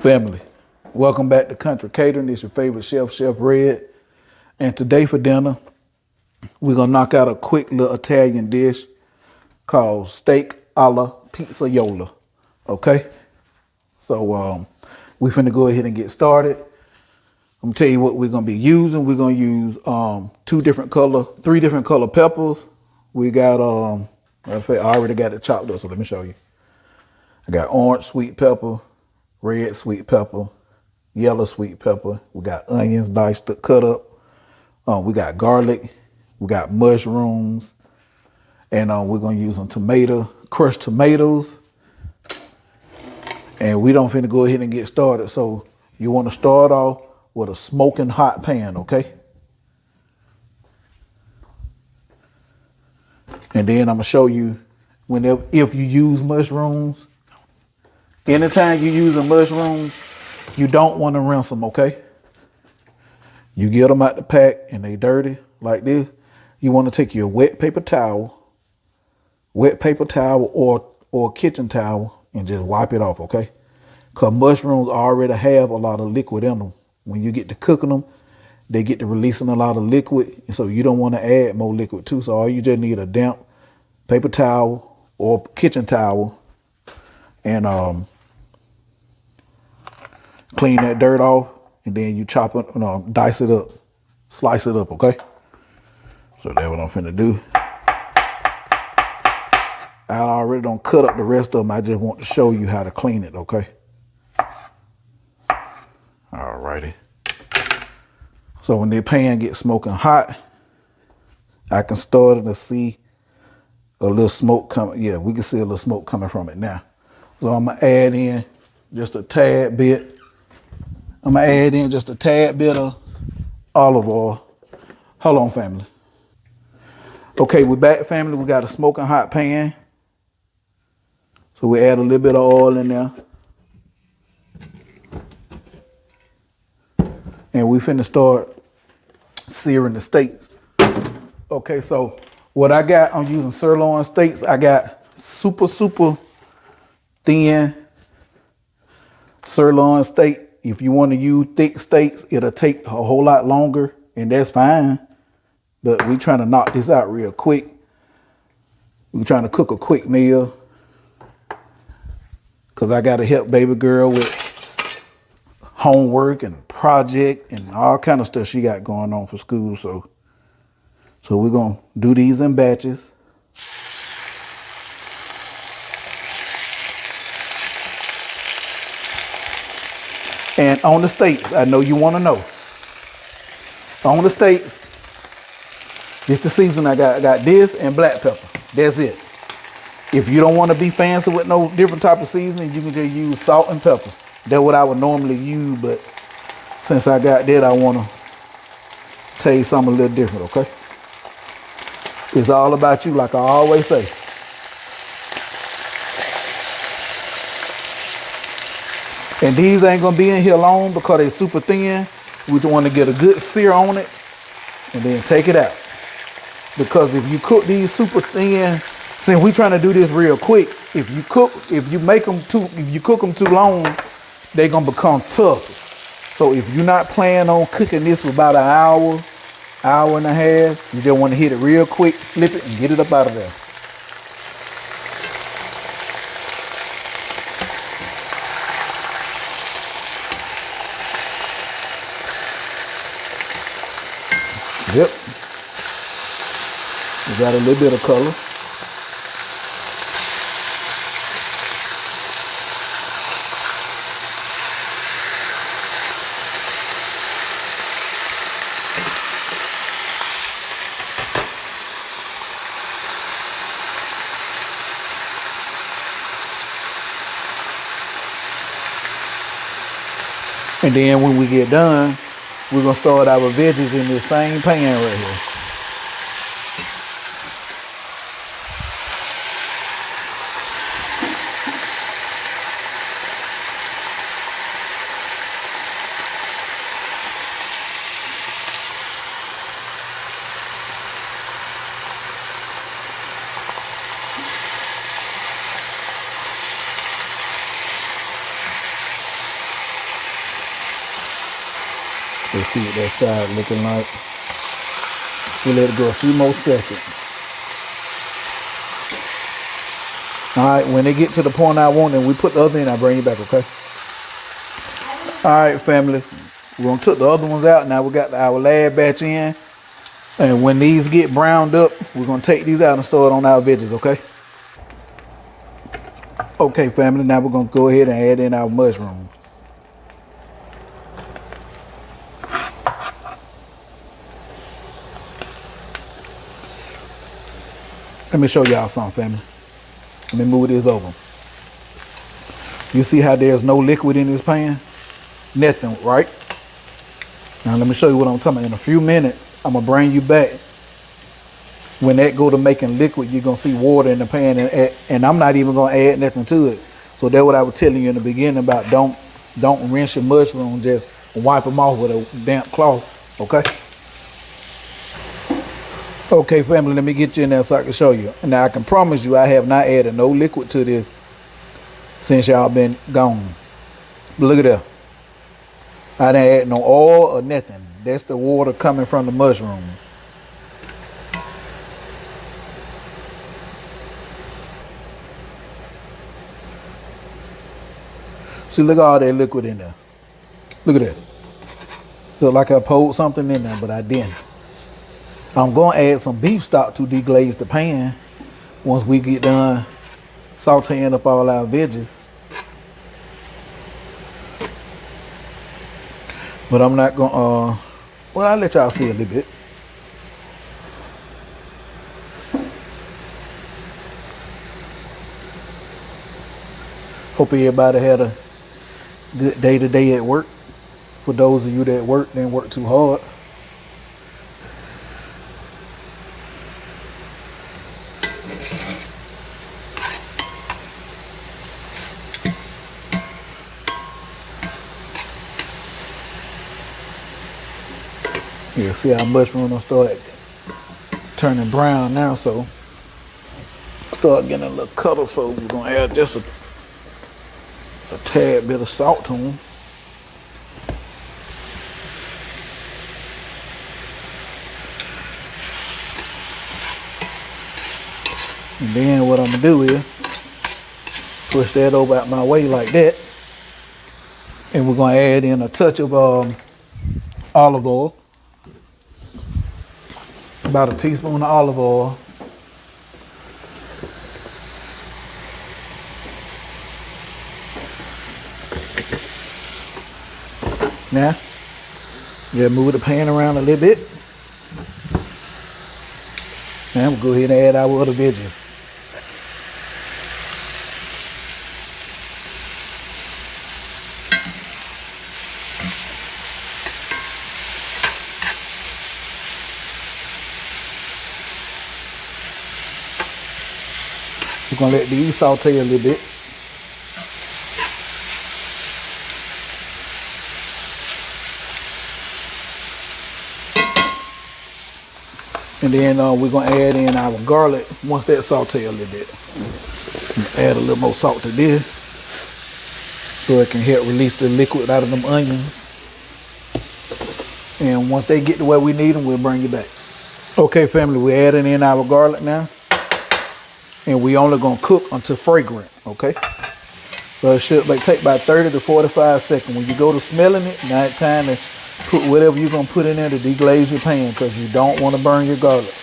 Family, welcome back to Country Catering. It's your favorite chef, Chef Red. And today for dinner, we're gonna knock out a quick little Italian dish called steak alla Pizzaiola. Okay? So we finna go ahead and get started. I'm gonna tell you what we're gonna be using. We're gonna use three different color peppers. We got matter of fact, I already got it chopped up, so let me show you. I got orange sweet pepper, red sweet pepper, yellow sweet pepper. We got onions diced, cut up. We got garlic. We got mushrooms. And we're going to use some crushed tomatoes. And we don't finna go ahead and get started. So you want to start off with a smoking hot pan, okay? And then I'm going to show you if you use mushrooms. Anytime you're using mushrooms, you don't want to rinse them, okay? You get them out the pack and they dirty like this. You want to take your wet paper towel or a kitchen towel and just wipe it off, okay? Because mushrooms already have a lot of liquid in them. When you get to cooking them, they get to releasing a lot of liquid. And so you don't want to add more liquid too. So all you just need a damp paper towel or kitchen towel and clean that dirt off, and then you chop it, dice it up, slice it up, okay? So that's what I'm finna do. I already don't cut up the rest of them. I just want to show you how to clean it, okay? Alrighty. So when the pan gets smoking hot, I can start to see a little smoke coming. Yeah, we can see a little smoke coming from it now. So I'm gonna add in just a tad bit. I'm gonna add in just a tad bit of olive oil. Hold on, family. Okay, we're back, family. We got a smoking hot pan. So we add a little bit of oil in there. And we finna start searing the steaks. Okay, so what I got, I'm using sirloin steaks. I got super thin sirloin steak. If you want to use thick steaks, it'll take a whole lot longer, and that's fine. But we trying to knock this out real quick. We're trying to cook a quick meal because I got to help baby girl with homework and project and all kind of stuff she got going on for school. So we're going to do these in batches. And on the steaks, I know you want to know. On the steaks, just the season I got this and black pepper. That's it. If you don't want to be fancy with no different type of seasoning, you can just use salt and pepper. That's what I would normally use, but since I got that, I want to taste something a little different, okay? It's all about you, like I always say. And these ain't gonna be in here long because they're super thin. We just want to get a good sear on it and then take it out. Because if you cook these super thin, since we trying to do this real quick, if you cook them too long, they're gonna become tough. So if you're not planning on cooking this for about an hour and a half, you just want to hit it real quick, flip it, and get it up out of there. Yep. We got a little bit of color. And then when we get done, we're gonna start our veggies in this same pan right here. Let's see what that side looking like. We'll let it go a few more seconds. All right, when they get to the point I want, and we put the other in, I'll bring you back, okay? All right, family. We're gonna take the other ones out. Now we got our last batch in. And when these get browned up, we're gonna take these out and store it on our veggies, okay? Okay, family, now we're gonna go ahead and add in our mushroom. Let me show y'all something, family. Let me move this over. You see how there's no liquid in this pan? Nothing, right? Now let me show you what I'm talking about. In a few minutes, I'm gonna bring you back. When that go to making liquid, you're gonna see water in the pan, and I'm not even gonna add nothing to it. So that's what I was telling you in the beginning about don't rinse your mushroom, just wipe them off with a damp cloth, okay? Okay, family, let me get you in there so I can show you. Now I can promise you I have not added no liquid to this since y'all been gone. But look at that. I didn't add no oil or nothing. That's the water coming from the mushrooms. See, look at all that liquid in there. Look at that. Look like I poured something in there, but I didn't. I'm going to add some beef stock to deglaze the pan once we get done sauteing up all our veggies. But I'm not going to, well, I'll let y'all see a little bit. Hope everybody had a good day today at work. For those of you that work, didn't work too hard. Yeah, see how mushroom will start turning brown now, so start getting a little cuddle, so we're gonna add just a tad bit of salt to them. And then what I'm gonna do is push that over out my way like that. And we're gonna add in a touch of olive oil. About a teaspoon of olive oil. Now, just move the pan around a little bit. Now we'll go ahead and add our other veggies. We're gonna let these saute a little bit. And then we're gonna add in our garlic once that saute a little bit. Add a little more salt to this so it can help release the liquid out of them onions. And once they get to where we need them, we'll bring you back. Okay, family, we're adding in our garlic now. And we only gonna cook until fragrant, okay? So it should take about 30 to 45 seconds. When you go to smelling it, now it's time to put whatever you're gonna put in there to deglaze your pan, because you don't want to burn your garlic.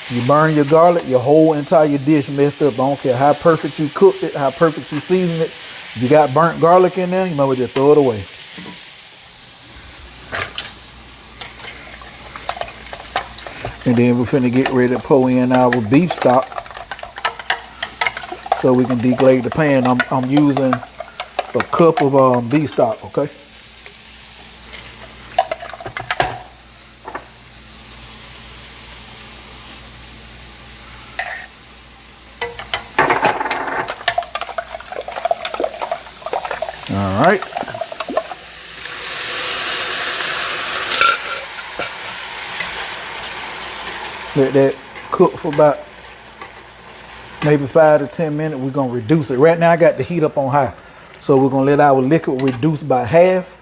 You burn your garlic, your whole entire dish messed up. I don't care how perfect you cooked it, how perfect you seasoned it. If you got burnt garlic in there, you might as well just throw it away. And then we're finna get ready to pour in our beef stock so we can deglaze the pan. I'm using a cup of beef stock, okay? All right. Let that cook for about maybe 5 to 10 minutes. We're gonna reduce it. Right now I got the heat up on high. So we're gonna let our liquid reduce by half.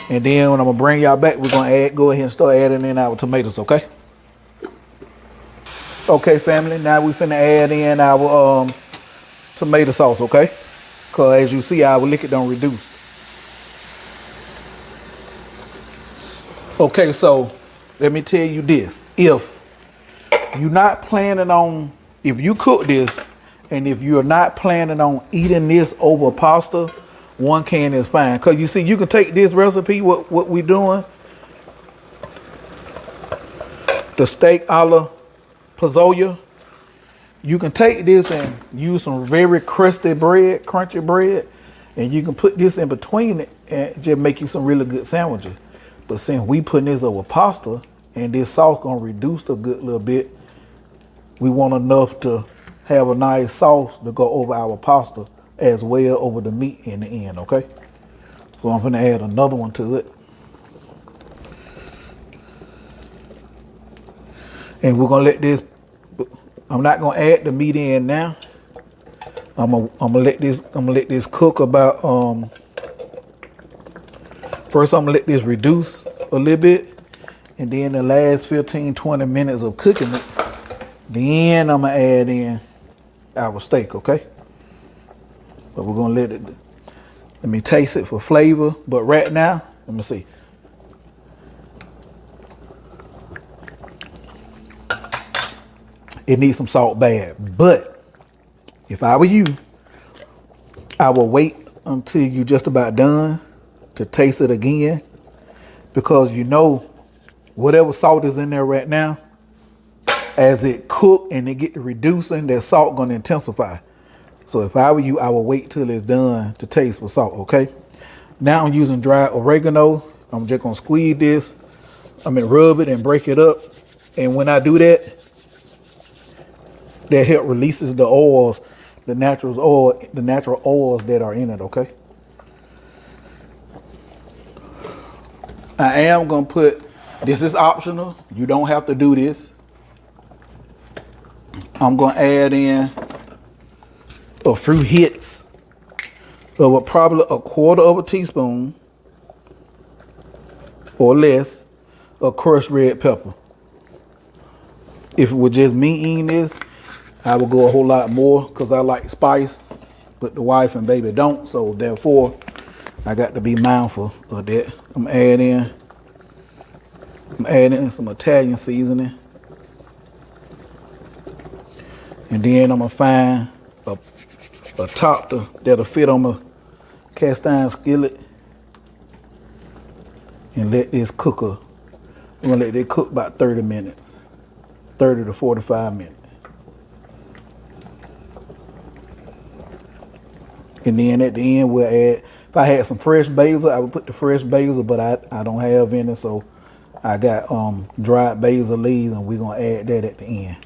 And then when I'm gonna bring y'all back, we're gonna go ahead and start adding in our tomatoes, okay? Okay, family, now we finna add in our tomato sauce, okay? Cause as you see, our liquid don't reduce. Okay, so let me tell you this. If you're not planning on, if you cook this, and if you're not planning on eating this over pasta, 1 can is fine. Cause you see, you can take this recipe, what we doing, the steak alla Pizzaiola. You can take this and use some very crusty bread, crunchy bread, and you can put this in between it and just make you some really good sandwiches. But since we putting this over pasta and this sauce gonna reduce a good little bit, we want enough to have a nice sauce to go over our pasta as well over the meat in the end, okay? So I'm gonna add another one to it. And we're gonna let this, I'm not gonna add the meat in now. I'm gonna let this cook about first I'm gonna let this reduce a little bit, and then the last 15-20 minutes of cooking it, then I'm gonna add in our steak, okay? But we're gonna let me taste it for flavor. But right now, let me see. It needs some salt bad. But if I were you, I will wait until you're just about done to taste it again, because you know whatever salt is in there right now, as it cook and it get to reducing, that salt gonna intensify. So if I were you, I will wait till it's done to taste for salt, okay? Now I'm using dry oregano. I'm just gonna squeeze this, rub it and break it up. And when I do that, that help releases the oils, the natural oils that are in it, okay? I am gonna put, this is optional. You don't have to do this. I'm gonna add in a few hits of probably 1/4 teaspoon or less of crushed red pepper. If it was just me eating this, I would go a whole lot more because I like spice, but the wife and baby don't, so therefore I got to be mindful of that. I'm adding in some Italian seasoning. And then I'm gonna find a top that'll fit on my cast iron skillet and let this cook. We're gonna let it cook about 30 minutes, 30 to 45 minutes. And then at the end we'll add, if I had some fresh basil, I would put the fresh basil, but I don't have any, so I got dried basil leaves, and we're gonna add that at the end.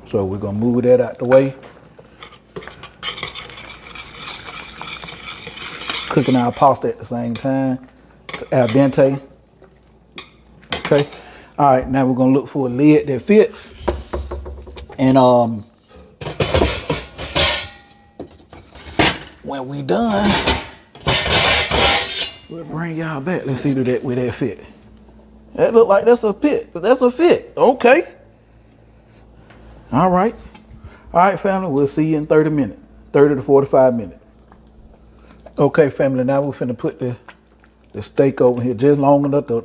So we're gonna move that out the way. Cooking our pasta at the same time, al dente. Okay. All right, now we're gonna look for a lid that fit. And when we done, we'll bring y'all back. Let's see where that fit. That look like that's a fit. That's a fit. Okay. All right. All right, family. We'll see you in 30 minutes. 30 to 45 minutes. Okay, family. Now we're finna put the steak over here just long enough to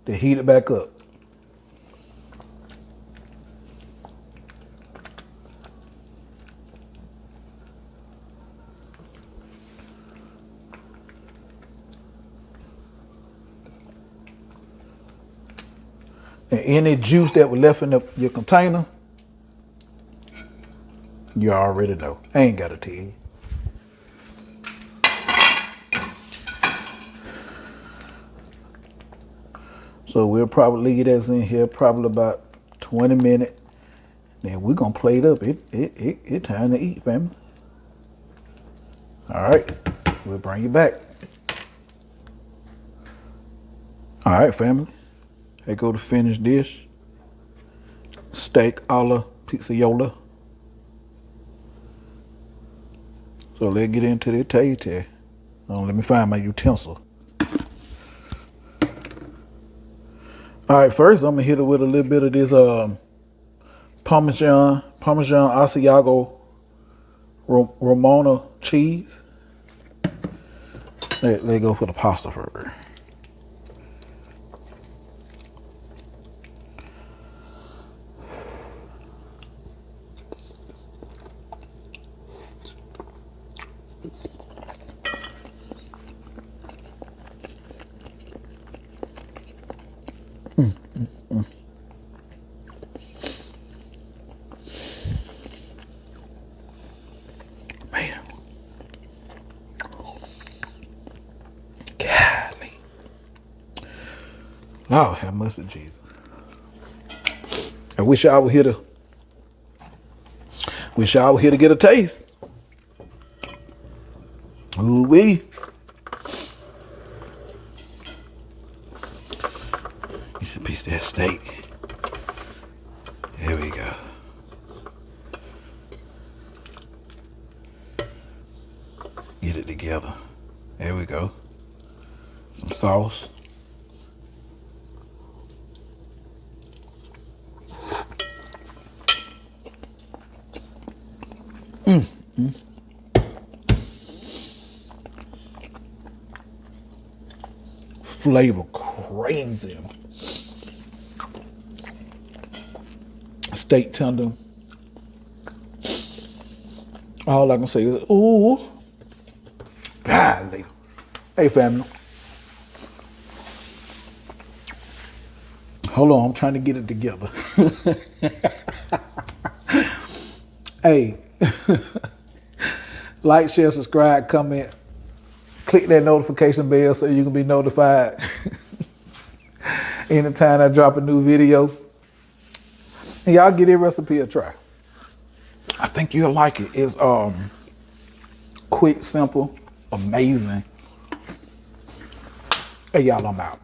heat it back up. And any juice that was left in your container, you already know. I ain't got to tell you. So we'll probably leave this in here probably about 20 minutes. Then we're gonna plate up. It time to eat, family. All right, we'll bring you back. All right, family. Here go the finished dish. Steak alla Pizzaiola. So let's get into the taste. Let me find my utensil. All right, first I'm gonna hit it with a little bit of this Parmesan Asiago Romano cheese. Let's go for the pasta first. Man. Golly. Lord have mercy, Jesus. I wish I was here to get a taste. Ooh wee. You should piece that steak. There we go. Get it together. There we go. Some sauce. Flavor crazy. Steak tender. All I can say is, ooh. Golly. Hey, family. Hold on, I'm trying to get it together. Hey. Like, share, subscribe, comment. Click that notification bell so you can be notified anytime I drop a new video. And y'all give this recipe a try. I think you'll like it. It's quick, simple, amazing. Hey, y'all, I'm out.